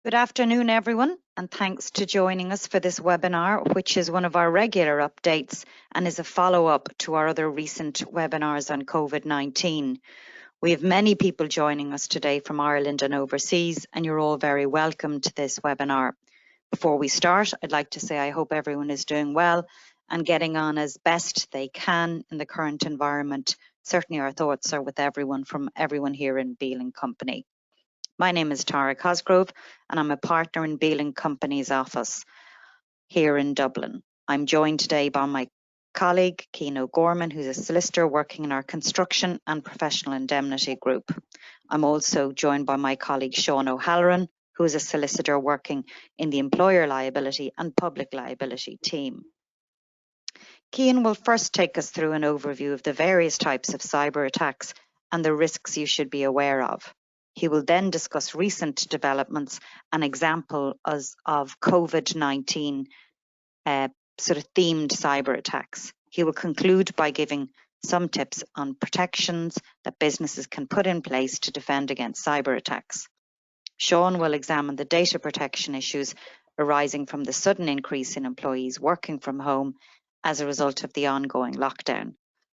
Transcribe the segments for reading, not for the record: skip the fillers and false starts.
Good afternoon, everyone, and thanks to joining us for this webinar, which is one of our regular updates and is a follow-up to our other recent webinars on COVID-19. We have many people joining us today from Ireland and overseas, and you're all very welcome to this webinar. Before we start, I'd like to say I hope everyone is doing well and getting on as best they can in the current environment. Certainly our thoughts are with everyone here in Beale Company. My name is Tara Cosgrove and I'm a partner in Beale Company's office here in Dublin. I'm joined today by my colleague, Cian O'Gorman, who's a solicitor working in our construction and professional indemnity group. I'm also joined by my colleague, Sean O'Halloran, who is a solicitor working in the employer liability and public liability team. Cian will first take us through an overview of the various types of cyber attacks and the risks you should be aware of. He will then discuss recent developments and examples of COVID-19 sort of themed cyber attacks. He will conclude by giving some tips on protections that businesses can put in place to defend against cyber attacks. Sean will examine the data protection issues arising from the sudden increase in employees working from home as a result of the ongoing lockdown.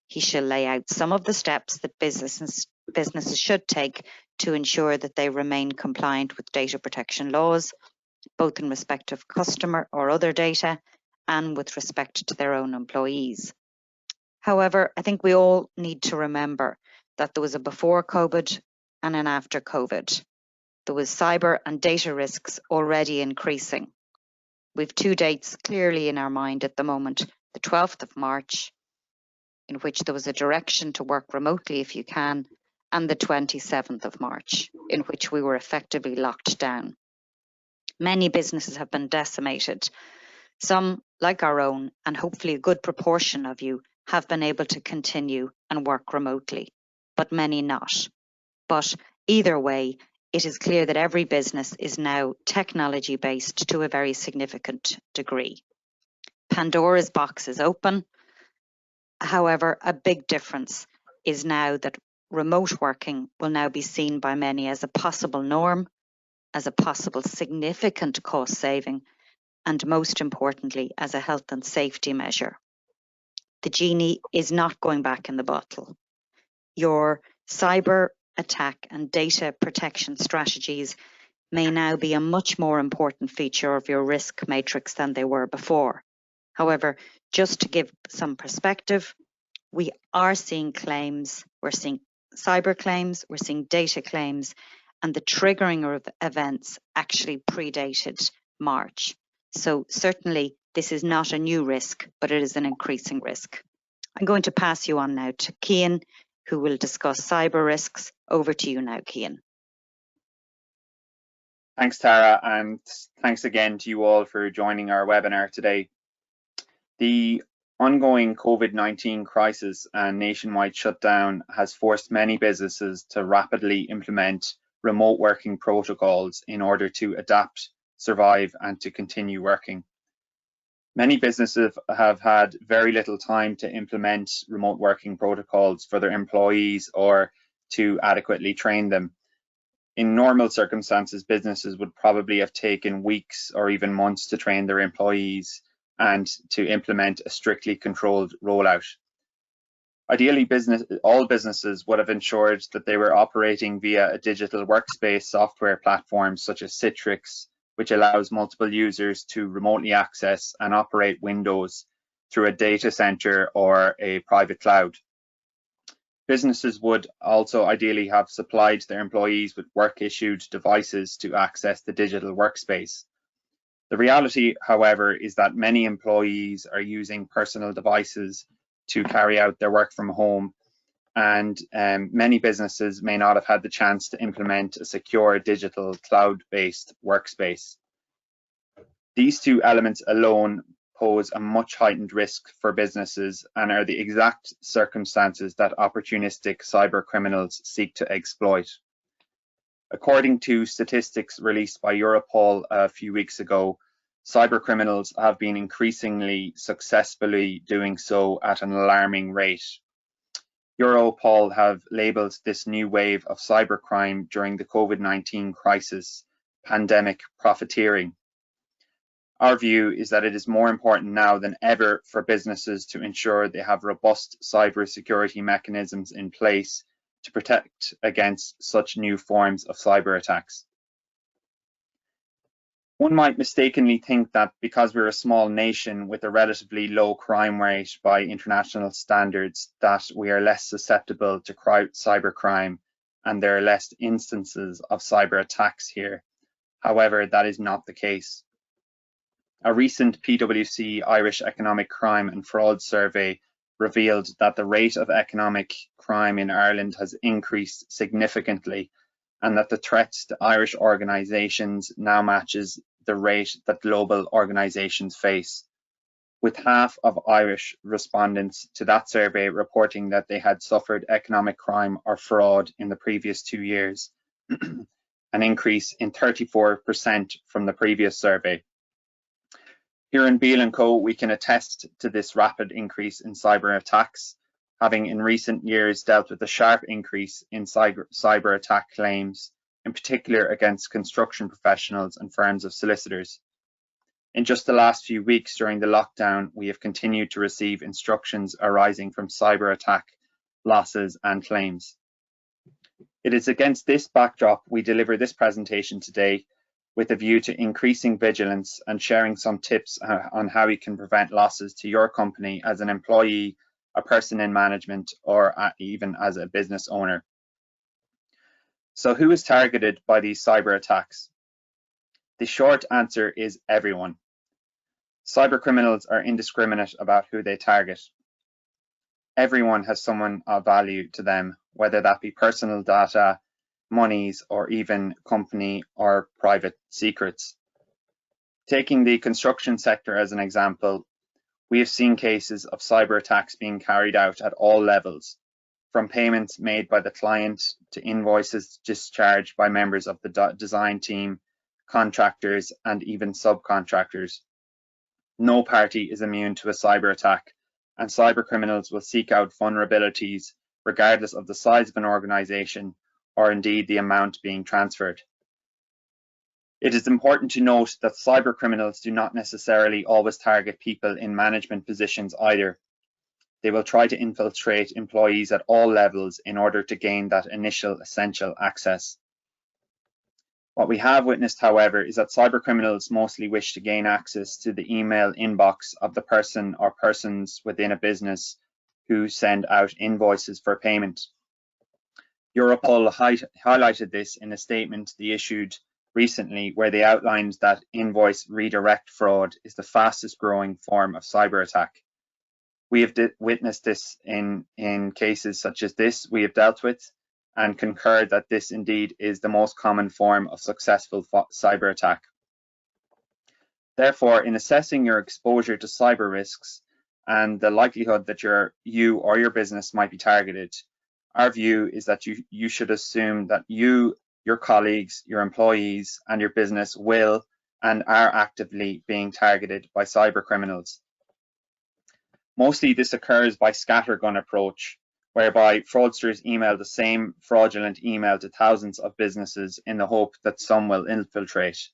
He shall lay out some of the steps that businesses should take to ensure that they remain compliant with data protection laws, both in respect of customer or other data and with respect to their own employees. However, I think we all need to remember that there was a before COVID and an after COVID. There was cyber and data risks already increasing. We've two dates clearly in our mind at the moment, the 12th of March, in which there was a direction to work remotely if you can, and the 27th of March, in which we were effectively locked down. Many businesses have been decimated. Some, like our own, and hopefully a good proportion of you, have been able to continue and work remotely, but many not. But either way, it is clear that every business is now technology-based to a very significant degree. Pandora's box is open. However, a big difference is now that remote working will now be seen by many as a possible norm, as a possible significant cost saving, and most importantly, as a health and safety measure. The genie is not going back in the bottle. Your cyber attack and data protection strategies may now be a much more important feature of your risk matrix than they were before. However, just to give some perspective, we are seeing claims, we're seeing cyber claims, we're seeing data claims, and the triggering of events actually predated March. So certainly this is not a new risk, but it is an increasing risk. I'm going to pass you on now to Cian, who will discuss cyber risks. Over to you now, Cian. Thanks, Tara, and thanks again to you all for joining our webinar today. The ongoing COVID-19 crisis and nationwide shutdown has forced many businesses to rapidly implement remote working protocols in order to adapt, survive, and to continue working. Many businesses have had very little time to implement remote working protocols for their employees or to adequately train them. In normal circumstances, businesses would probably have taken weeks or even months to train their employees and to implement a strictly controlled rollout. Ideally, all businesses would have ensured that they were operating via a digital workspace software platform such as Citrix, which allows multiple users to remotely access and operate Windows through a data center or a private cloud. Businesses would also ideally have supplied their employees with work-issued devices to access the digital workspace. The reality, however, is that many employees are using personal devices to carry out their work from home, and many businesses may not have had the chance to implement a secure digital cloud-based workspace. These two elements alone pose a much heightened risk for businesses and are the exact circumstances that opportunistic cyber criminals seek to exploit. According to statistics released by Europol a few weeks ago, cyber criminals have been increasingly successfully doing so at an alarming rate. Europol have labelled this new wave of cybercrime during the COVID-19 crisis pandemic profiteering. Our view is that it is more important now than ever for businesses to ensure they have robust cybersecurity mechanisms in place to protect against such new forms of cyber attacks. One might mistakenly think that because we're a small nation with a relatively low crime rate by international standards, that we are less susceptible to cybercrime and there are less instances of cyber attacks here. However, that is not the case. A recent PwC Irish Economic Crime and Fraud survey revealed that the rate of economic crime in Ireland has increased significantly and that the threats to Irish organisations now matches the rate that global organisations face, with half of Irish respondents to that survey reporting that they had suffered economic crime or fraud in the previous 2 years, an increase in 34% from the previous survey. Here in Beale Co, we can attest to this rapid increase in cyber attacks, having in recent years dealt with a sharp increase in cyber attack claims, in particular against construction professionals and firms of solicitors. In just the last few weeks during the lockdown, we have continued to receive instructions arising from cyber attack losses and claims. It is against this backdrop we deliver this presentation today, with a view to increasing vigilance and sharing some tips on how you can prevent losses to your company as an employee, a person in management, or even as a business owner. So who is targeted by these cyber attacks? The short answer is everyone. Cyber criminals are indiscriminate about who they target. Everyone has someone of value to them, whether that be personal data, monies, or even company or private secrets. Taking the construction sector as an example, we have seen cases of cyber attacks being carried out at all levels, from payments made by the client to invoices discharged by members of the design team, contractors, and even subcontractors. No party is immune to a cyber attack, and cyber criminals will seek out vulnerabilities regardless of the size of an organization or indeed the amount being transferred. It is important to note that cyber criminals do not necessarily always target people in management positions either. They will try to infiltrate employees at all levels in order to gain that initial essential access. What we have witnessed, however, is that cyber criminals mostly wish to gain access to the email inbox of the person or persons within a business who send out invoices for payment. Europol highlighted this in a statement they issued recently, where they outlined that invoice redirect fraud is the fastest growing form of cyber attack. We have witnessed this in cases such as this we have dealt with, and concur that this indeed is the most common form of successful cyber attack. Therefore, in assessing your exposure to cyber risks and the likelihood that you or your business might be targeted, our view is that you should assume that you, your colleagues, your employees, and your business will and are actively being targeted by cyber criminals. Mostly this occurs by scattergun approach, whereby fraudsters email the same fraudulent email to thousands of businesses in the hope that some will infiltrate.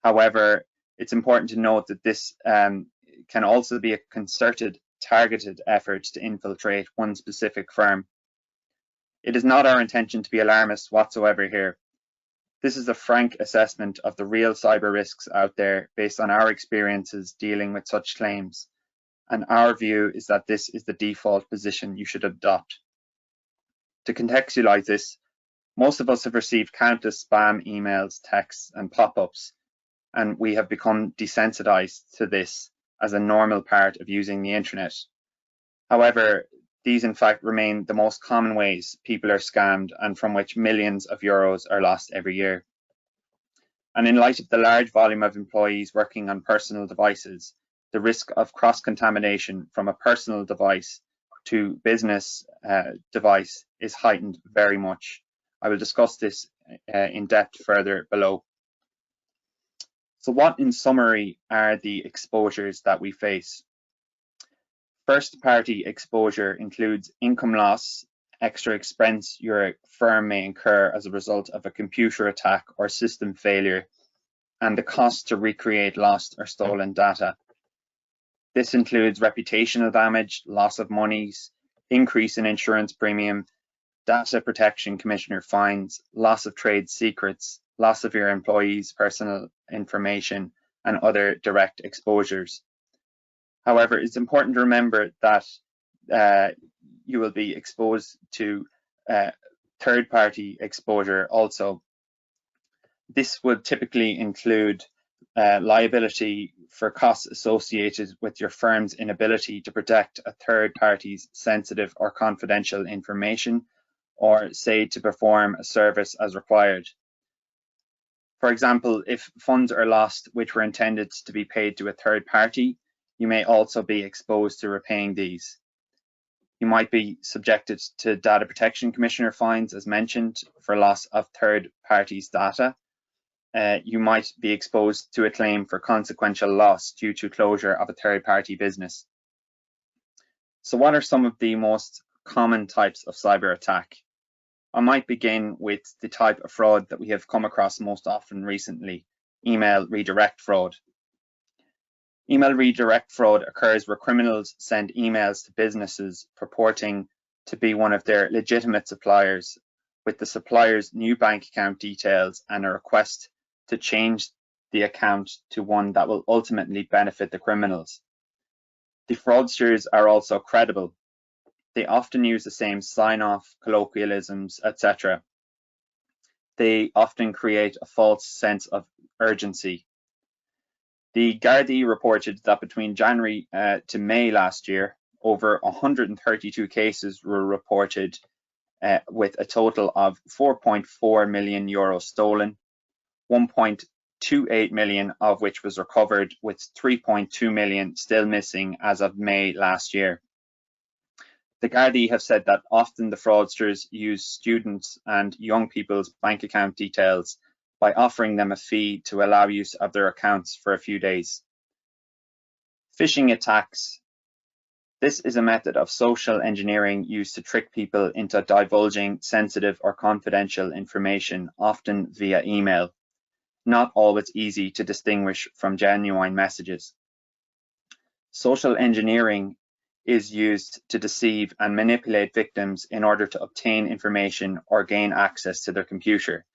However, it's important to note that this can also be a concerted, targeted effort to infiltrate one specific firm. It is not our intention to be alarmist whatsoever here. This is a frank assessment of the real cyber risks out there based on our experiences dealing with such claims, and our view is that this is the default position you should adopt. To contextualize this, most of us have received countless spam emails, texts, and pop-ups, and we have become desensitized to this as a normal part of using the internet. However, these in fact remain the most common ways people are scammed and from which millions of euros are lost every year. And in light of the large volume of employees working on personal devices, the risk of cross-contamination from a personal device to business device is heightened very much. I will discuss this in depth further below. So what, in summary, are the exposures that we face? First-party exposure includes income loss, extra expense your firm may incur as a result of a computer attack or system failure and the cost to recreate lost or stolen data. This includes reputational damage, loss of monies, increase in insurance premium, data protection commissioner fines, loss of trade secrets, loss of your employees' personal information, and other direct exposures. However, it's important to remember that you will be exposed to third-party exposure also. This would typically include liability for costs associated with your firm's inability to protect a third party's sensitive or confidential information, or say to perform a service as required. For example, if funds are lost which were intended to be paid to a third party, you may also be exposed to repaying these. You might be subjected to data protection commissioner fines, as mentioned, for loss of third parties' data. You might be exposed to a claim for consequential loss due to closure of a third party business. So what are some of the most common types of cyber attack? I might begin with the type of fraud that we have come across most often recently, email redirect fraud. Email redirect fraud occurs where criminals send emails to businesses purporting to be one of their legitimate suppliers, with the supplier's new bank account details and a request to change the account to one that will ultimately benefit the criminals. The fraudsters are also credible. They often use the same sign-off, colloquialisms, etc. They often create a false sense of urgency. The Gardaí reported that between January to May last year, over 132 cases were reported with a total of €4.4 million stolen, 1.28 million of which was recovered, with 3.2 million still missing as of May last year. The Gardaí have said that often the fraudsters use students and young people's bank account details by offering them a fee to allow use of their accounts for a few days. Phishing attacks. This is a method of social engineering used to trick people into divulging sensitive or confidential information, often via email. Not always easy to distinguish from genuine messages. Social engineering is used to deceive and manipulate victims in order to obtain information or gain access to their computer.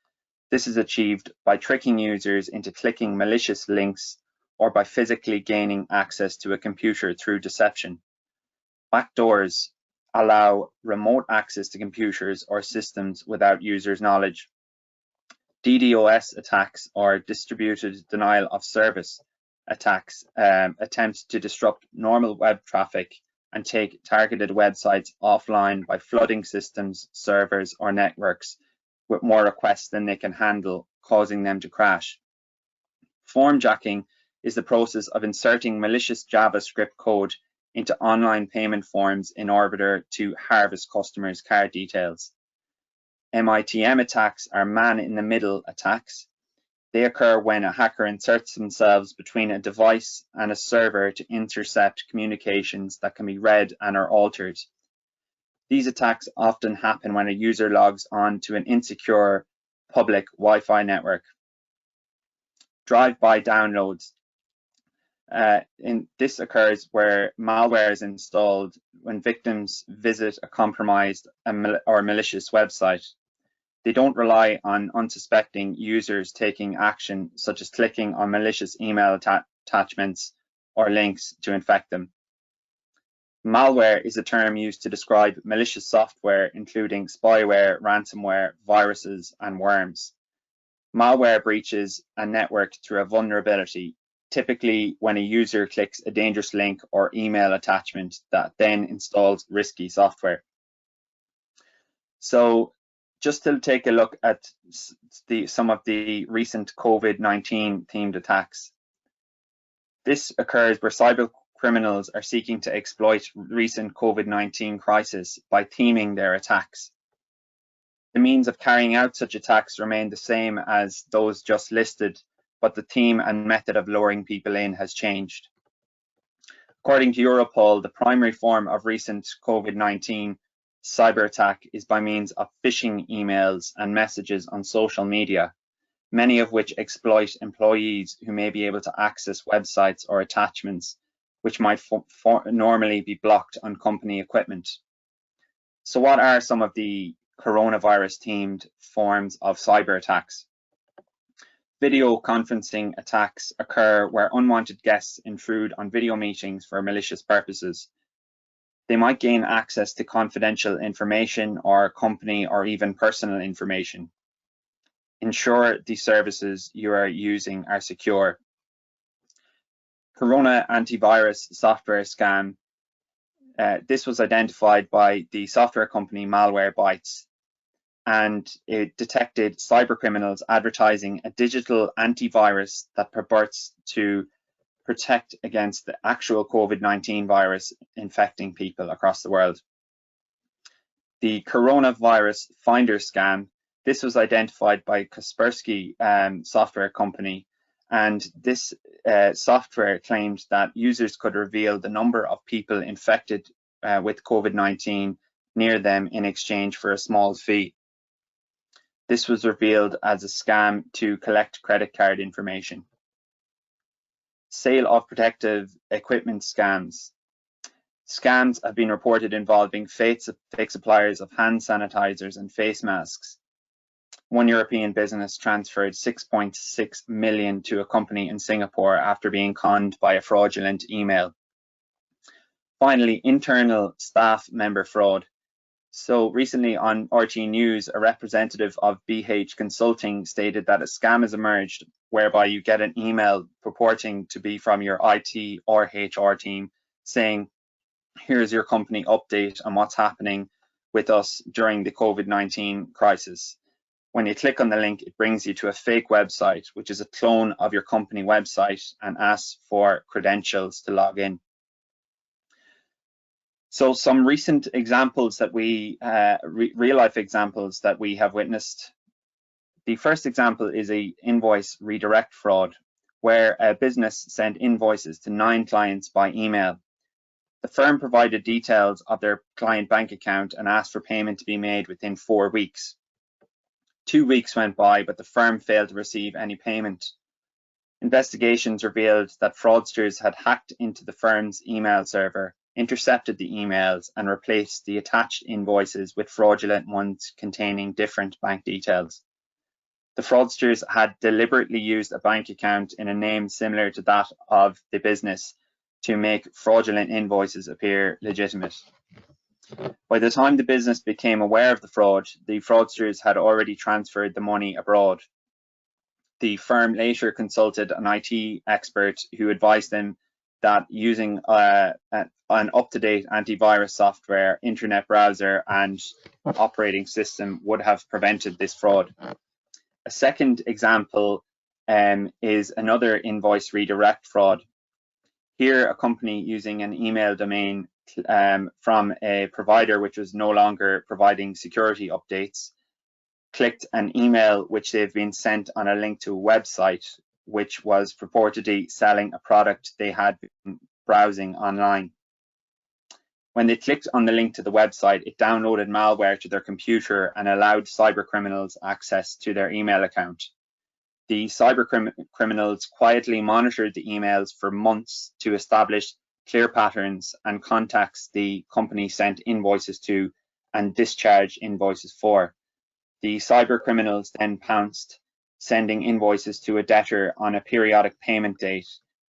This is achieved by tricking users into clicking malicious links or by physically gaining access to a computer through deception. Backdoors allow remote access to computers or systems without users' knowledge. DDoS attacks, or distributed denial of service attacks, attempt to disrupt normal web traffic and take targeted websites offline by flooding systems, servers, or networks with more requests than they can handle, causing them to crash. Form jacking is the process of inserting malicious JavaScript code into online payment forms in order to harvest customers' card details. MITM attacks are man-in-the-middle attacks. They occur when a hacker inserts themselves between a device and a server to intercept communications that can be read and are altered. These attacks often happen when a user logs on to an insecure public Wi-Fi network. Drive-by downloads. This occurs where malware is installed when victims visit a compromised or malicious website. They don't rely on unsuspecting users taking action, such as clicking on malicious email attachments or links to infect them. Malware is a term used to describe malicious software, including spyware, ransomware, viruses, and worms. Malware breaches a network through a vulnerability, typically when a user clicks a dangerous link or email attachment that then installs risky software. So just to take a look at some of the recent COVID-19 themed attacks. This occurs where cyber criminals are seeking to exploit recent COVID-19 crisis by theming their attacks. The means of carrying out such attacks remain the same as those just listed, but the theme and method of luring people in has changed. According to Europol, the primary form of recent COVID-19 cyber attack is by means of phishing emails and messages on social media. many of which exploit employees who may be able to access websites or attachments which might normally be blocked on company equipment. So what are some of the coronavirus-themed forms of cyber attacks? Video conferencing attacks occur where unwanted guests intrude on video meetings for malicious purposes. They might gain access to confidential information or company or even personal information. Ensure the services you are using are secure. Corona antivirus software scam. This was identified by the software company Malwarebytes, and it detected cybercriminals advertising a digital antivirus that purports to protect against the actual COVID-19 virus infecting people across the world. The coronavirus finder scam. This was identified by Kaspersky software company, and this software claimed that users could reveal the number of people infected with COVID-19 near them in exchange for a small fee. This was revealed as a scam to collect credit card information. Sale of protective equipment scams. Scams have been reported involving fake suppliers of hand sanitizers and face masks. One European business transferred 6.6 million to a company in Singapore after being conned by a fraudulent email. Finally, internal staff member fraud. So recently on RT News, a representative of BH Consulting stated that a scam has emerged whereby you get an email purporting to be from your IT or HR team saying, here's your company update on what's happening with us during the COVID-19 crisis. When you click on the link, it brings you to a fake website, which is a clone of your company website, and asks for credentials to log in. So some recent examples that we, real-life examples that we have witnessed. The first example is a invoice redirect fraud, where a business sent invoices to 9 clients by email. The firm provided details of their client bank account and asked for payment to be made within 4 weeks. 2 weeks went by, but the firm failed to receive any payment. Investigations revealed that fraudsters had hacked into the firm's email server, intercepted the emails, and replaced the attached invoices with fraudulent ones containing different bank details. The fraudsters had deliberately used a bank account in a name similar to that of the business to make fraudulent invoices appear legitimate. By the time the business became aware of the fraud, the fraudsters had already transferred the money abroad. The firm later consulted an IT expert who advised them that using an up-to-date antivirus software, internet browser, and operating system would have prevented this fraud. A second example is another invoice redirect fraud. Here, a company using an email domain from a provider which was no longer providing security updates clicked an email which they've been sent on a link to a website which was purportedly selling a product they had been browsing online. When they clicked on the link to the website, it downloaded malware to their computer and allowed cybercriminals access to their email account. The cybercriminals quietly monitored the emails for months to establish clear patterns and contacts the company sent invoices to and discharged invoices for. The cybercriminals then pounced, sending invoices to a debtor on a periodic payment date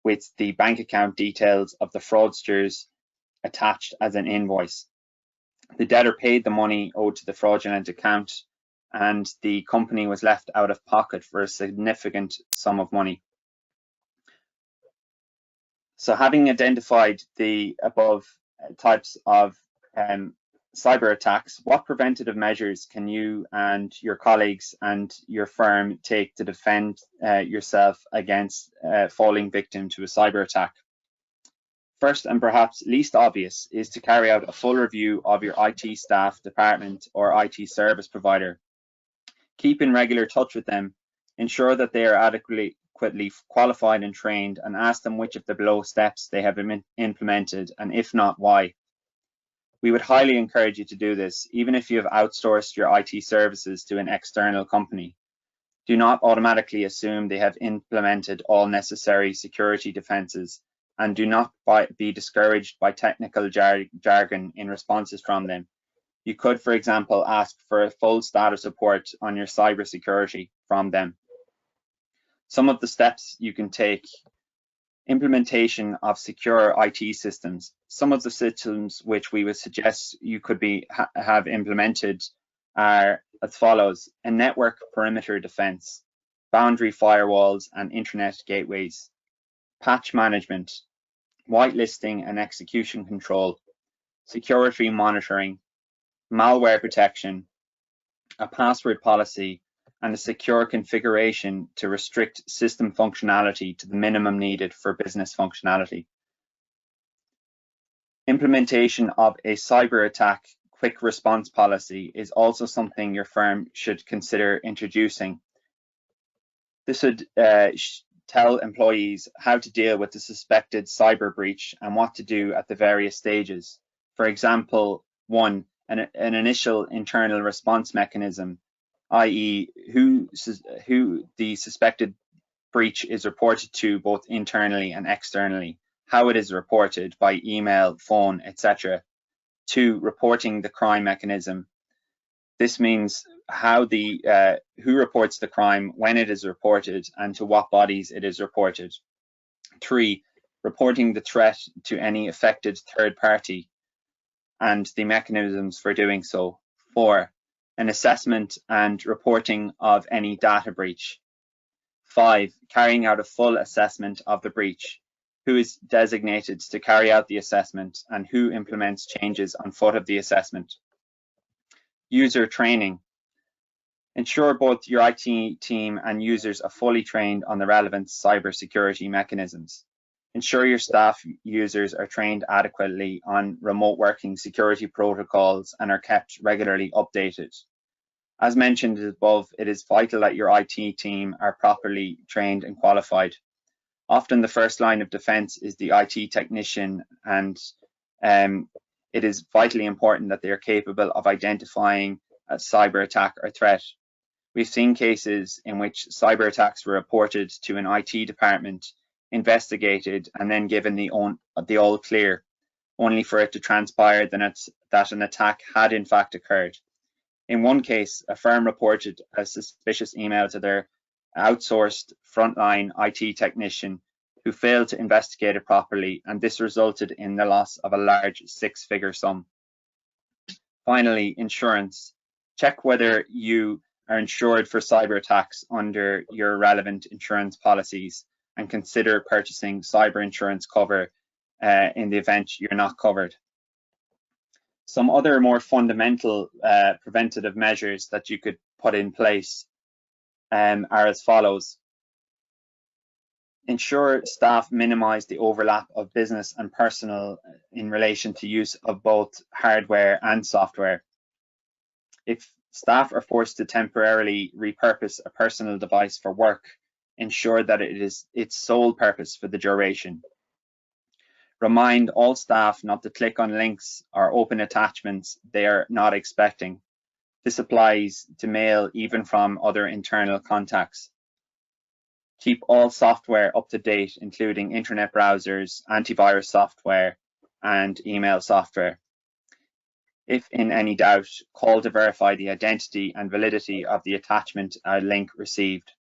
with the bank account details of the fraudsters attached as an invoice. The debtor paid the money owed to the fraudulent account, and the company was left out of pocket for a significant sum of money. So having identified the above types of cyber attacks, what preventative measures can you and your colleagues and your firm take to defend yourself against falling victim to a cyber attack? First, and perhaps least obvious, is to carry out a full review of your IT staff, department, or IT service provider. Keep in regular touch with them, ensure that they are adequately qualified and trained, and ask them which of the below steps they have implemented, and if not, why. We would highly encourage you to do this, even if you have outsourced your IT services to an external company. Do not automatically assume they have implemented all necessary security defenses, and do not be discouraged by technical jargon in responses from them. You could, for example, ask for a full status report on your cybersecurity from them. Some of the steps you can take: implementation of secure IT systems. Some of the systems which we would suggest you could have implemented are as follows: a network perimeter defense, boundary firewalls and internet gateways, patch management, whitelisting and execution control, security monitoring, malware protection, a password policy, and a secure configuration to restrict system functionality to the minimum needed for business functionality. Implementation of a cyber attack quick response policy is also something your firm should consider introducing. This would tell employees how to deal with the suspected cyber breach and what to do at the various stages. For example, 1, an initial internal response mechanism, i.e. who the suspected breach is reported to both internally and externally, how it is reported by email, phone, etc. 2, reporting the crime mechanism. This means who reports the crime, when it is reported, and to what bodies it is reported. 3, reporting the threat to any affected third party and the mechanisms for doing so. 4, an assessment and reporting of any data breach. 5, carrying out a full assessment of the breach. Who is designated to carry out the assessment and who implements changes on foot of the assessment. User training. Ensure both your IT team and users are fully trained on the relevant cybersecurity mechanisms. Ensure your staff users are trained adequately on remote working security protocols and are kept regularly updated. As mentioned above, it is vital that your IT team are properly trained and qualified. Often the first line of defense is the IT technician, and it is vitally important that they are capable of identifying a cyber attack or threat. We've seen cases in which cyber attacks were reported to an IT department, investigated, and then given the all clear, only for it to transpire that an attack had in fact occurred. In one case, a firm reported a suspicious email to their outsourced frontline IT technician who failed to investigate it properly, and this resulted in the loss of a large 6-figure sum. Finally, insurance. Check whether you are insured for cyber attacks under your relevant insurance policies, and consider purchasing cyber insurance cover in the event you're not covered. Some other more fundamental preventative measures that you could put in place are as follows. Ensure staff minimize the overlap of business and personal in relation to use of both hardware and software. If staff are forced to temporarily repurpose a personal device for work, ensure that it is its sole purpose for the duration. Remind all staff not to click on links or open attachments they are not expecting. This applies to mail even from other internal contacts. Keep all software up to date, including internet browsers, antivirus software, and email software. If in any doubt, call to verify the identity and validity of the attachment or link received.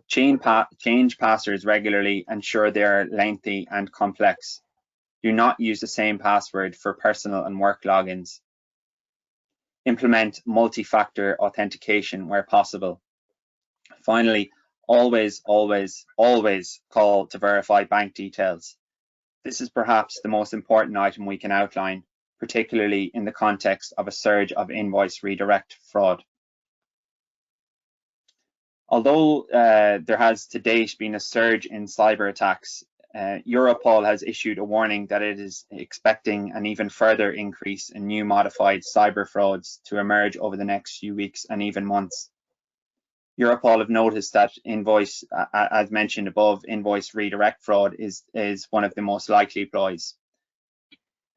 Change passwords regularly, ensure they are lengthy and complex. Do not use the same password for personal and work logins. Implement multi-factor authentication where possible. Finally, always call to verify bank details. This is perhaps the most important item we can outline, particularly in the context of a surge of invoice redirect fraud. Although there has to date been a surge in cyber attacks, Europol has issued a warning that it is expecting an even further increase in new modified cyber frauds to emerge over the next few weeks and even months. Europol have noticed that as mentioned above, invoice redirect fraud is one of the most likely ploys.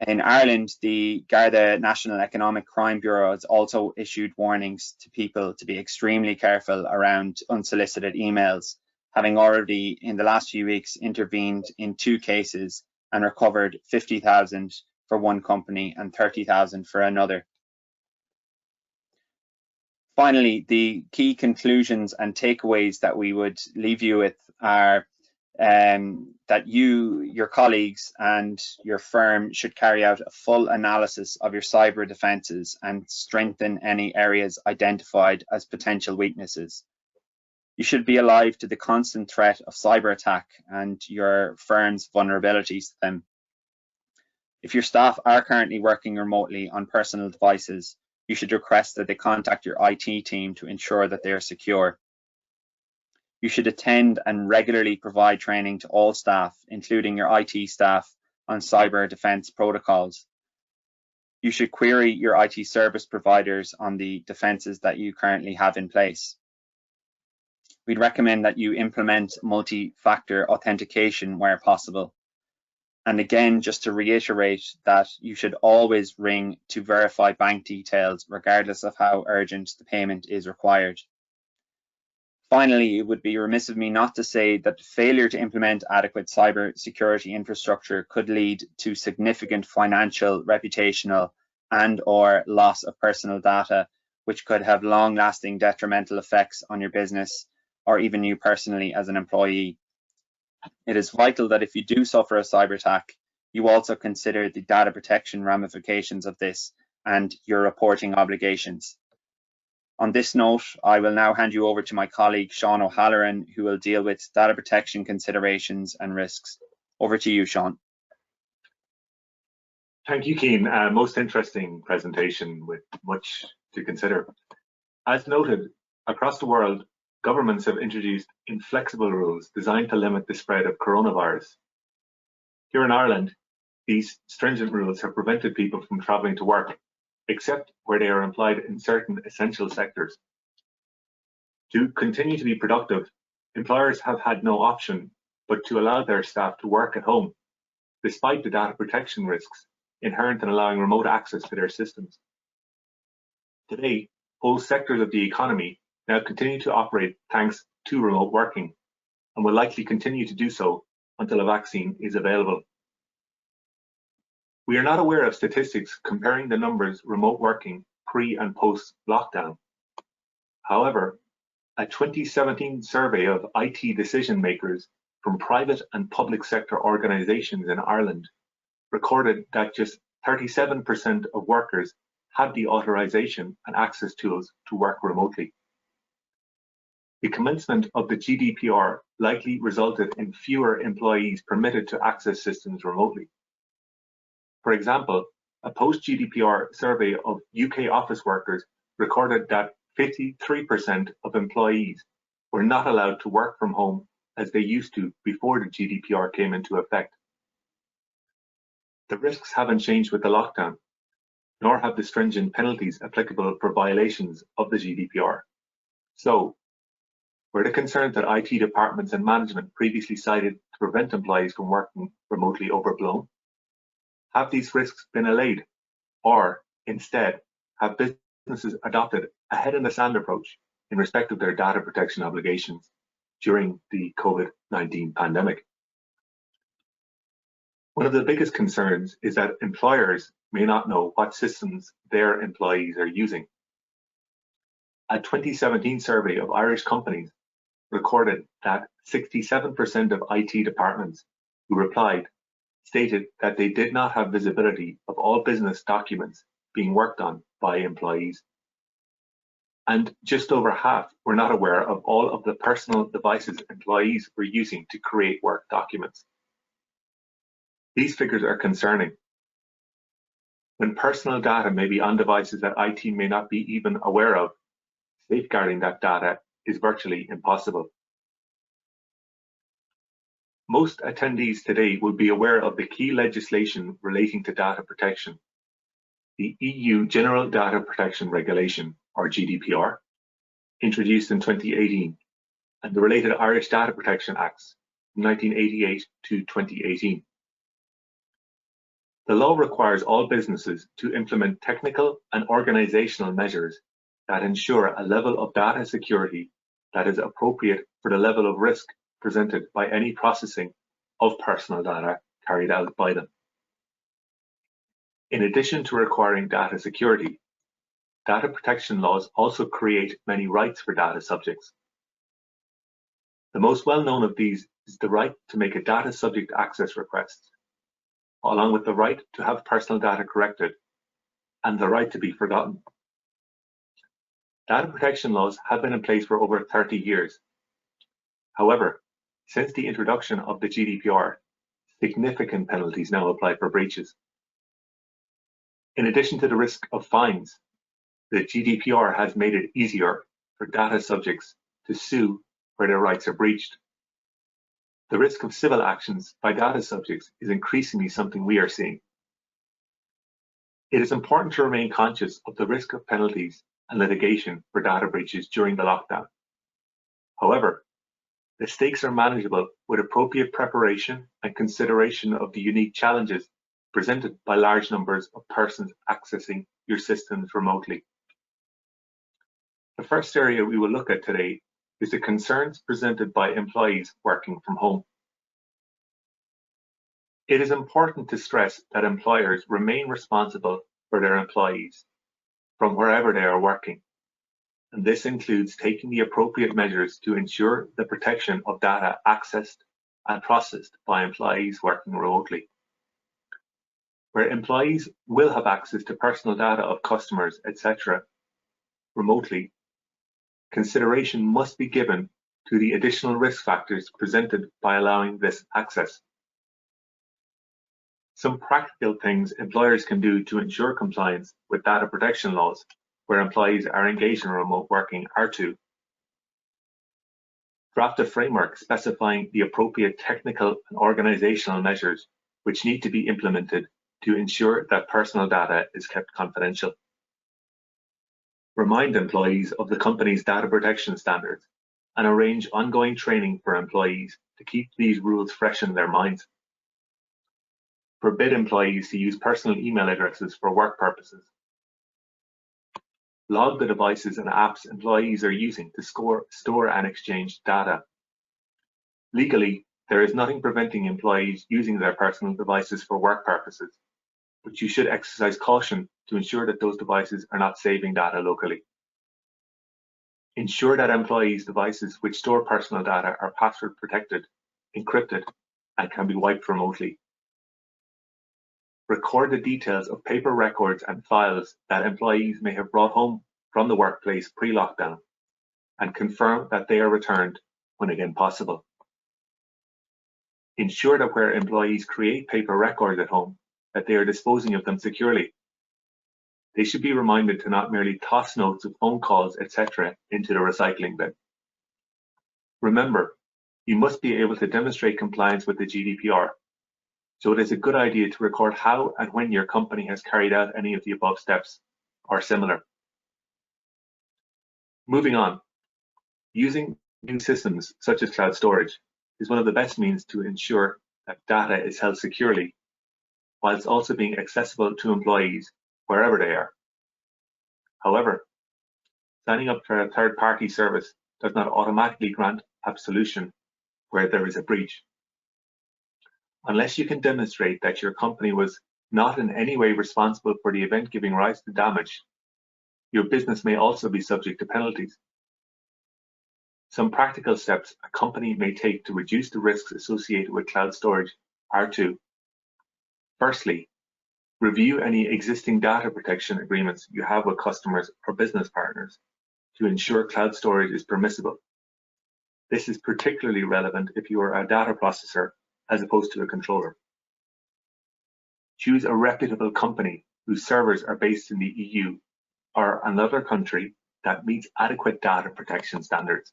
In Ireland, the Garda National Economic Crime Bureau has also issued warnings to people to be extremely careful around unsolicited emails, having already in the last few weeks intervened in 2 cases and recovered 50,000 for one company and 30,000 for another. Finally, the key conclusions and takeaways that we would leave you with are that you, your colleagues and your firm should carry out a full analysis of your cyber defences and strengthen any areas identified as potential weaknesses. You should be alive to the constant threat of cyber attack and your firm's vulnerabilities to them. If your staff are currently working remotely on personal devices, you should request that they contact your IT team to ensure that they are secure. You should attend and regularly provide training to all staff, including your IT staff, on cyber defense protocols. You should query your IT service providers on the defenses that you currently have in place. We'd recommend that you implement multi-factor authentication where possible. And again, just to reiterate that you should always ring to verify bank details, regardless of how urgent the payment is required. Finally, it would be remiss of me not to say that the failure to implement adequate cyber security infrastructure could lead to significant financial, reputational, and/or loss of personal data, which could have long-lasting detrimental effects on your business or even you personally as an employee. It is vital that if you do suffer a cyber attack, you also consider the data protection ramifications of this and your reporting obligations. On this note, I will now hand you over to my colleague, Sean O'Halloran, who will deal with data protection considerations and risks. Over to you, Sean. Thank you, Cian. Most interesting presentation with much to consider. As noted, across the world, governments have introduced inflexible rules designed to limit the spread of coronavirus. Here in Ireland, these stringent rules have prevented people from travelling to work, except where they are implied in certain essential sectors. To continue to be productive, employers have had no option but to allow their staff to work at home, despite the data protection risks inherent in allowing remote access to their systems. Today, whole sectors of the economy now continue to operate thanks to remote working, and will likely continue to do so until a vaccine is available. We are not aware of statistics comparing the numbers remote working pre and post lockdown. However, a 2017 survey of IT decision makers from private and public sector organisations in Ireland recorded that just 37% of workers had the authorisation and access tools to work remotely. The commencement of the GDPR likely resulted in fewer employees permitted to access systems remotely. For example, a post-GDPR survey of UK office workers recorded that 53% of employees were not allowed to work from home as they used to before the GDPR came into effect. The risks haven't changed with the lockdown, nor have the stringent penalties applicable for violations of the GDPR. So, were the concerns that IT departments and management previously cited to prevent employees from working remotely overblown? Have these risks been allayed, or instead have businesses adopted a head-in-the-sand approach in respect of their data protection obligations during the COVID-19 pandemic? One of the biggest concerns is that employers may not know what systems their employees are using. A 2017 survey of Irish companies recorded that 67% of IT departments who replied stated that they did not have visibility of all business documents being worked on by employees. And just over half were not aware of all of the personal devices employees were using to create work documents. These figures are concerning. When personal data may be on devices that IT may not be even aware of, safeguarding that data is virtually impossible. Most attendees today will be aware of the key legislation relating to data protection. The EU General Data Protection Regulation, or GDPR, introduced in 2018, and the related Irish Data Protection Acts from 1988 to 2018. The law requires all businesses to implement technical and organizational measures that ensure a level of data security that is appropriate for the level of risk presented by any processing of personal data carried out by them. In addition to requiring data security, data protection laws also create many rights for data subjects. The most well-known of these is the right to make a data subject access request, along with the right to have personal data corrected and the right to be forgotten. Data protection laws have been in place for over 30 years. However, since the introduction of the GDPR, significant penalties now apply for breaches. In addition to the risk of fines, the GDPR has made it easier for data subjects to sue where their rights are breached. The risk of civil actions by data subjects is increasingly something we are seeing. It is important to remain conscious of the risk of penalties and litigation for data breaches during the lockdown. However, the stakes are manageable with appropriate preparation and consideration of the unique challenges presented by large numbers of persons accessing your systems remotely. The first area we will look at today is the concerns presented by employees working from home. It is important to stress that employers remain responsible for their employees from wherever they are working, and this includes taking the appropriate measures to ensure the protection of data accessed and processed by employees working remotely. Where employees will have access to personal data of customers, etc., remotely, consideration must be given to the additional risk factors presented by allowing this access. Some practical things employers can do to ensure compliance with data protection laws where employees are engaged in remote working are to draft a framework specifying the appropriate technical and organizational measures which need to be implemented to ensure that personal data is kept confidential. Remind employees of the company's data protection standards and arrange ongoing training for employees to keep these rules fresh in their minds. Forbid employees to use personal email addresses for work purposes. Log the devices and apps employees are using to store and exchange data. Legally, there is nothing preventing employees using their personal devices for work purposes, but you should exercise caution to ensure that those devices are not saving data locally. Ensure that employees' devices which store personal data are password protected, encrypted, and can be wiped remotely. Record the details of paper records and files that employees may have brought home from the workplace pre-lockdown and confirm that they are returned when again possible. Ensure that where employees create paper records at home, that they are disposing of them securely. They should be reminded to not merely toss notes of phone calls, etc. into the recycling bin. Remember, you must be able to demonstrate compliance with the GDPR, so it is a good idea to record how and when your company has carried out any of the above steps or similar. Moving on, using new systems such as cloud storage is one of the best means to ensure that data is held securely, whilst also being accessible to employees wherever they are. However, signing up for a third-party service does not automatically grant absolution where there is a breach. Unless you can demonstrate that your company was not in any way responsible for the event giving rise to damage, your business may also be subject to penalties. Some practical steps a company may take to reduce the risks associated with cloud storage are to, firstly, review any existing data protection agreements you have with customers or business partners to ensure cloud storage is permissible. This is particularly relevant if you are a data processor as opposed to a controller. Choose a reputable company whose servers are based in the EU or another country that meets adequate data protection standards.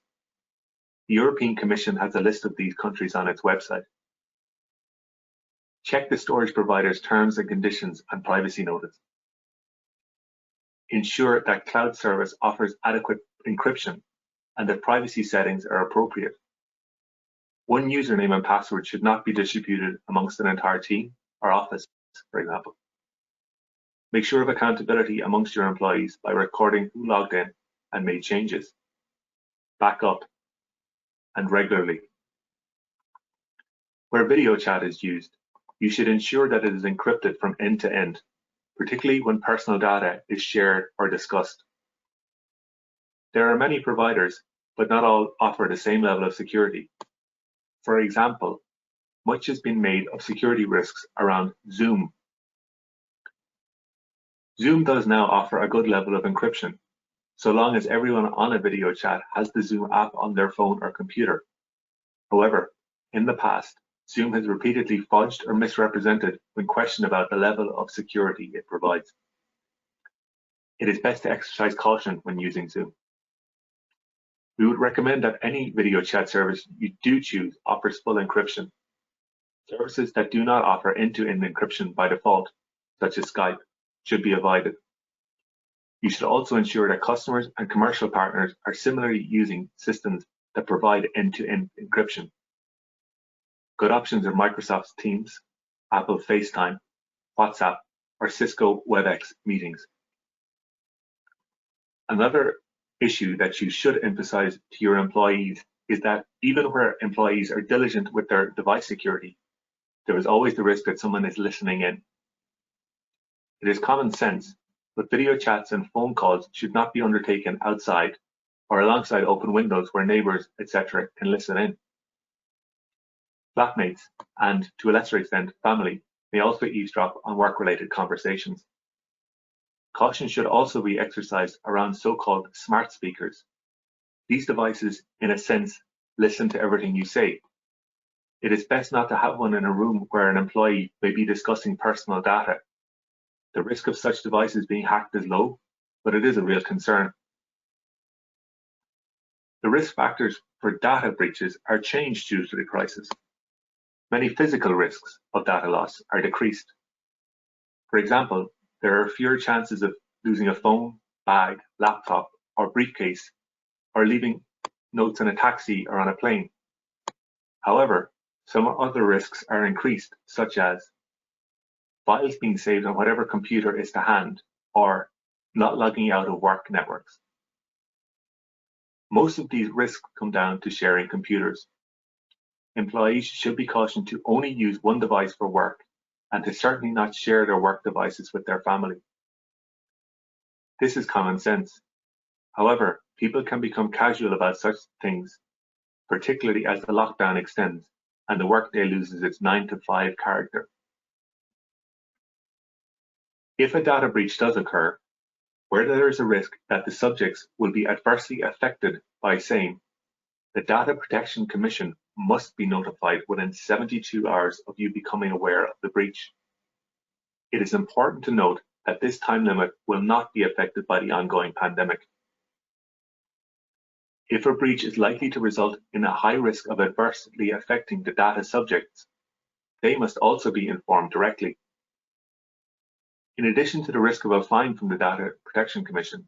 The European Commission has a list of these countries on its website. Check the storage provider's terms and conditions and privacy notice. Ensure that cloud service offers adequate encryption and that privacy settings are appropriate. One username and password should not be distributed amongst an entire team or office. for example. Make sure of accountability amongst your employees by recording who logged in and made changes. Back up and regularly. Where video chat is used, you should ensure that it is encrypted from end to end, particularly when personal data is shared or discussed. There are many providers, but not all offer the same level of security. For example, much has been made of security risks around Zoom. Zoom does now offer a good level of encryption, so long as everyone on a video chat has the Zoom app on their phone or computer. However, in the past, Zoom has repeatedly fudged or misrepresented when questioned about the level of security it provides. It is best to exercise caution when using Zoom. We would recommend that any video chat service you do choose offers full encryption. Services that do not offer end-to-end encryption by default, such as Skype, should be avoided. You should also ensure that customers and commercial partners are similarly using systems that provide end-to-end encryption. Good options are Microsoft Teams, Apple FaceTime, WhatsApp, or Cisco WebEx meetings. Another issue that you should emphasize to your employees is that even where employees are diligent with their device security, there is always the risk that someone is listening in. It is common sense, but video chats and phone calls should not be undertaken outside or alongside open windows where neighbors, etc., can listen in. Flatmates, and to a lesser extent, family, may also eavesdrop on work-related conversations. Caution should also be exercised around so-called smart speakers. These devices, in a sense, listen to everything you say. It is best not to have one in a room where an employee may be discussing personal data. The risk of such devices being hacked is low, but it is a real concern. The risk factors for data breaches are changed due to the crisis. Many physical risks of data loss are decreased. For example, there are fewer chances of losing a phone, bag, laptop, or briefcase, or leaving notes in a taxi or on a plane. However, some other risks are increased, such as files being saved on whatever computer is to hand, or not logging out of work networks. Most of these risks come down to sharing computers. Employees should be cautioned to only use one device for work and to certainly not share their work devices with their family. This is common sense. However, people can become casual about such things, particularly as the lockdown extends and the workday loses its 9-to-5 character. If a data breach does occur, where there is a risk that the subjects will be adversely affected by same, the Data Protection Commission must be notified within 72 hours of you becoming aware of the breach. It is important to note that this time limit will not be affected by the ongoing pandemic. If a breach is likely to result in a high risk of adversely affecting the data subjects, they must also be informed directly. In addition to the risk of a fine from the Data Protection Commission,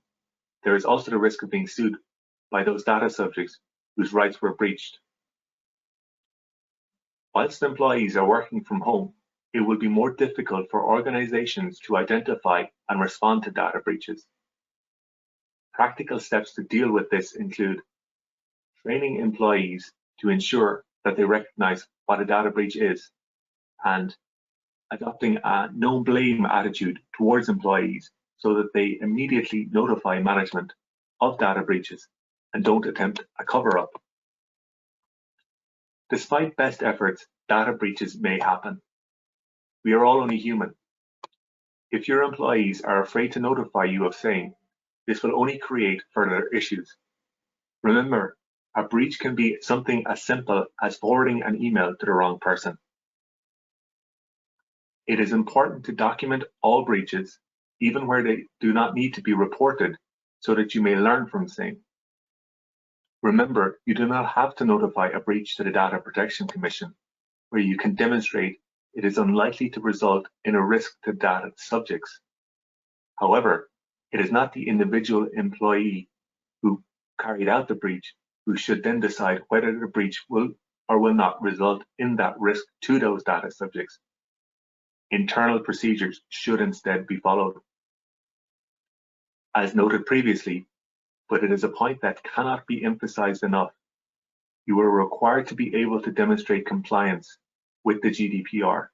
there is also the risk of being sued by those data subjects whose rights were breached. Whilst employees are working from home, it will be more difficult for organizations to identify and respond to data breaches. Practical steps to deal with this include training employees to ensure that they recognize what a data breach is, and adopting a no blame attitude towards employees so that they immediately notify management of data breaches and don't attempt a cover-up. Despite best efforts, data breaches may happen. We are all only human. If your employees are afraid to notify you of same, this will only create further issues. Remember, a breach can be something as simple as forwarding an email to the wrong person. It is important to document all breaches, even where they do not need to be reported, so that you may learn from same. Remember, you do not have to notify a breach to the Data Protection Commission, where you can demonstrate it is unlikely to result in a risk to data subjects. However, it is not the individual employee who carried out the breach who should then decide whether the breach will or will not result in that risk to those data subjects. Internal procedures should instead be followed. As noted previously, but it is a point that cannot be emphasized enough, you are required to be able to demonstrate compliance with the GDPR.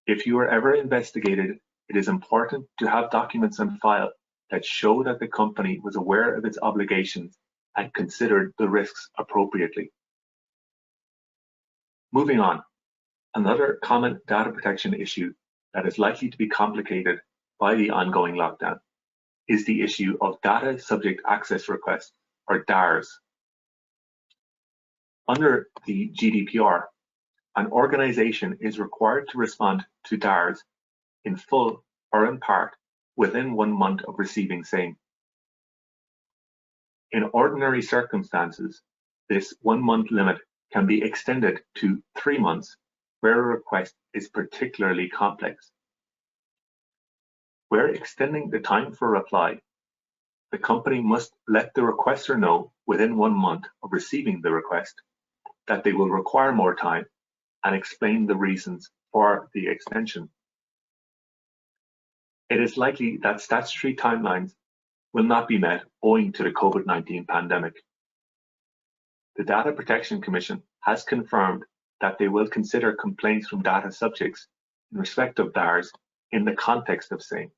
If you are ever investigated, it is important to have documents on file that show that the company was aware of its obligations and considered the risks appropriately. Moving on, another common data protection issue that is likely to be complicated by the ongoing lockdown is the issue of Data Subject Access Requests, or DARs. Under the GDPR, an organization is required to respond to DARs in full or in part within 1 month of receiving same. In ordinary circumstances, this 1 month limit can be extended to 3 months where a request is particularly complex. Where extending the time for reply, the company must let the requester know within 1 month of receiving the request that they will require more time and explain the reasons for the extension. It is likely that statutory timelines will not be met owing to the COVID-19 pandemic. The Data Protection Commission has confirmed that they will consider complaints from data subjects in respect of DARs in the context of same.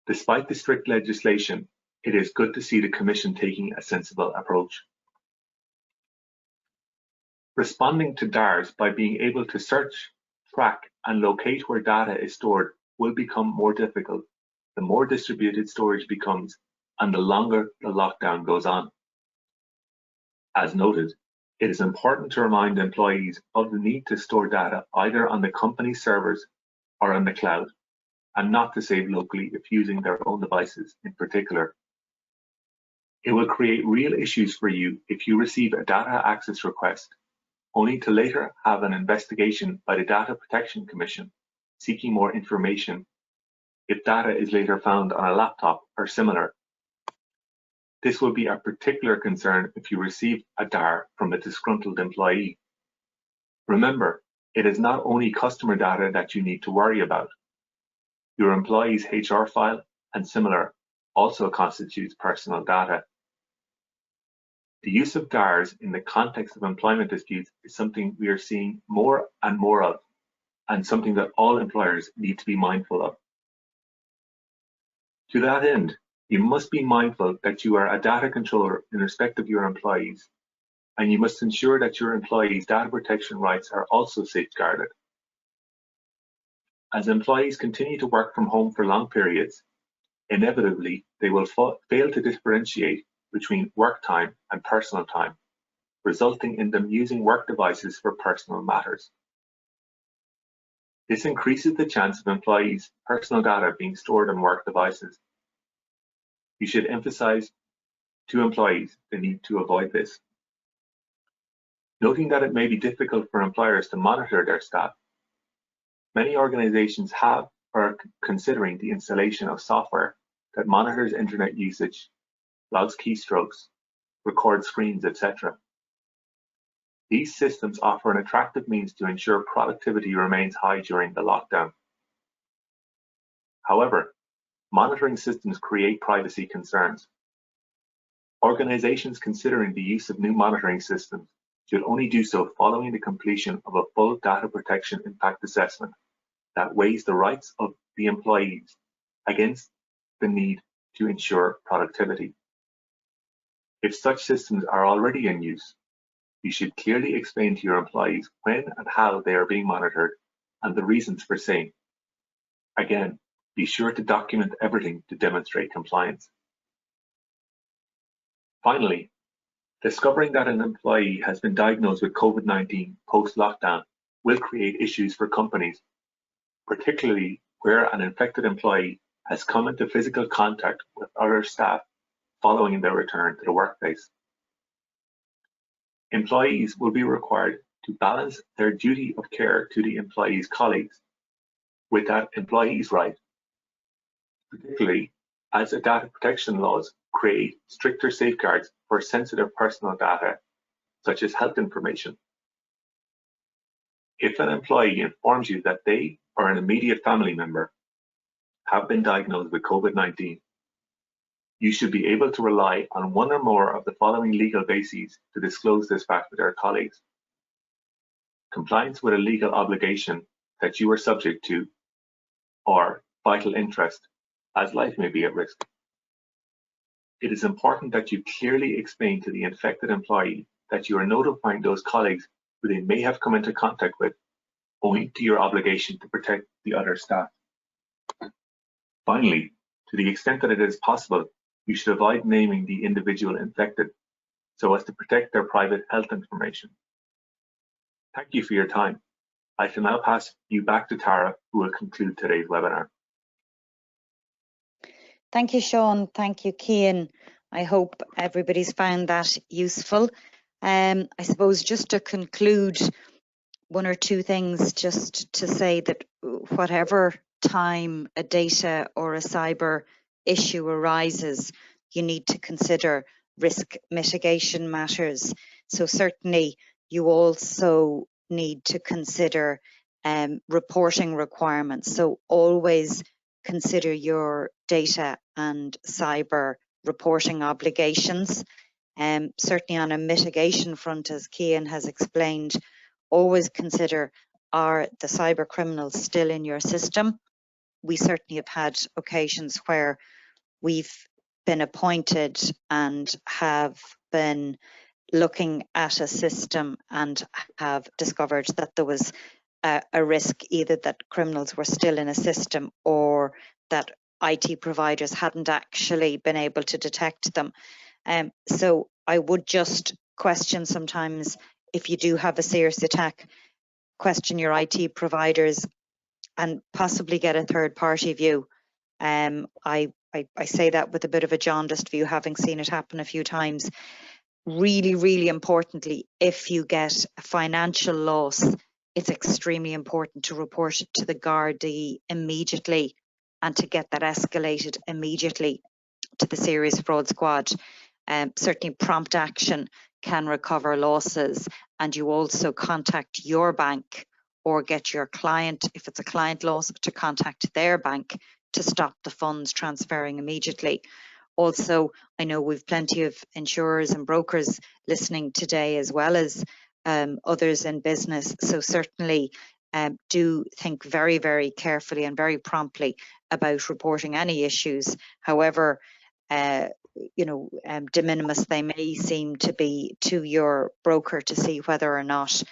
Despite the strict legislation, it is good to see the Commission taking a sensible approach. Responding to DARs by being able to search, track, and locate where data is stored will become more difficult the more distributed storage becomes and the longer the lockdown goes on. As noted, it is important to remind employees of the need to store data either on the company's servers or on the cloud, and not to save locally if using their own devices in particular. It will create real issues for you if you receive a data access request, only to later have an investigation by the Data Protection Commission seeking more information if data is later found on a laptop or similar. This will be a particular concern if you receive a DAR from a disgruntled employee. Remember, it is not only customer data that you need to worry about. Your employee's HR file and similar also constitutes personal data. The use of DARs in the context of employment disputes is something we are seeing more and more of, and something that all employers need to be mindful of. To that end, you must be mindful that you are a data controller in respect of your employees, and you must ensure that your employees' data protection rights are also safeguarded. As employees continue to work from home for long periods, inevitably they will fail to differentiate between work time and personal time, resulting in them using work devices for personal matters. This increases the chance of employees' personal data being stored on work devices. You should emphasize to employees the need to avoid this. Noting that it may be difficult for employers to monitor their staff, many organizations have or are considering the installation of software that monitors internet usage, logs keystrokes, records screens, etc. These systems offer an attractive means to ensure productivity remains high during the lockdown. However, monitoring systems create privacy concerns. Organizations considering the use of new monitoring systems should only do so following the completion of a full data protection impact assessment that weighs the rights of the employees against the need to ensure productivity. If such systems are already in use, you should clearly explain to your employees when and how they are being monitored and the reasons for same. Again, be sure to document everything to demonstrate compliance. Finally, discovering that an employee has been diagnosed with COVID-19 post-lockdown will create issues for companies, particularly where an infected employee has come into physical contact with other staff following their return to the workplace. Employees will be required to balance their duty of care to the employee's colleagues with that employee's right, particularly as the data protection laws create stricter safeguards for sensitive personal data, such as health information. If an employee informs you that they or an immediate family member have been diagnosed with COVID-19, you should be able to rely on one or more of the following legal bases to disclose this fact to their colleagues. Compliance with a legal obligation that you are subject to, or vital interest, as life may be at risk. It is important that you clearly explain to the infected employee that you are notifying those colleagues who they may have come into contact with, owing to your obligation to protect the other staff. Finally, to the extent that it is possible, you should avoid naming the individual infected so as to protect their private health information. Thank you for your time. I shall now pass you back to Tara, who will conclude today's webinar. Thank you, Sean. Thank you, Cian. I hope everybody's found that useful. I suppose just to conclude, one or two things just to say that whatever time a data or a cyber issue arises, you need to consider risk mitigation matters. So certainly you also need to consider reporting requirements. So always consider your data and cyber reporting obligations. Certainly on a mitigation front, as Cian has explained, always consider, are the cyber criminals still in your system? We certainly have had occasions where we've been appointed and have been looking at a system and have discovered that there was a risk either that criminals were still in a system or that IT providers hadn't actually been able to detect them. So I would just question sometimes, if you do have a serious attack, question your IT providers and possibly get a third party view. I say that with a bit of a jaundiced view, having seen it happen a few times. Really, really importantly, if you get a financial loss, it's extremely important to report it to the Gardaí immediately and to get that escalated immediately to the Serious Fraud Squad. Certainly prompt action can recover losses, and you also contact your bank or get your client, if it's a client loss, to contact their bank to stop the funds transferring immediately. Also, I know we've plenty of insurers and brokers listening today, as well as others in business. So certainly do think very, very carefully and very promptly about reporting any issues, however de minimis they may seem to be, to your broker to see whether or not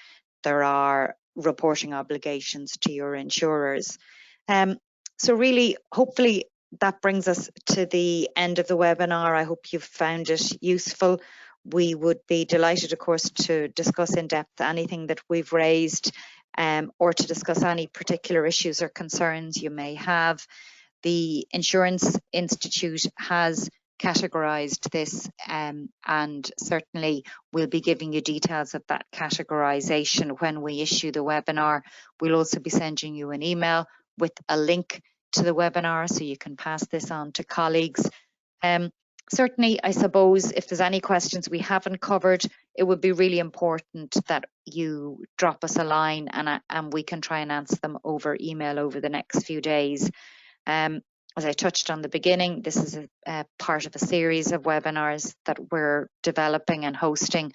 there are reporting obligations to your insurers. So really, hopefully that brings us to the end of the webinar. I hope you've found it useful. We would be delighted, of course, to discuss in depth anything that we've raised or to discuss any particular issues or concerns you may have. The Insurance Institute has categorised this and certainly we'll be giving you details of that categorisation when we issue the webinar. We'll also be sending you an email with a link to the webinar so you can pass this on to colleagues. Certainly, I suppose if there's any questions we haven't covered, it would be really important that you drop us a line and we can try and answer them over email over the next few days. As I touched on the beginning, this is a part of a series of webinars that we're developing and hosting.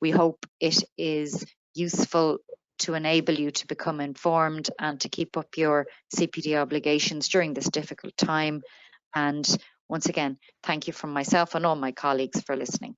We hope it is useful to enable you to become informed and to keep up your CPD obligations during this difficult time. And once again, thank you from myself and all my colleagues for listening.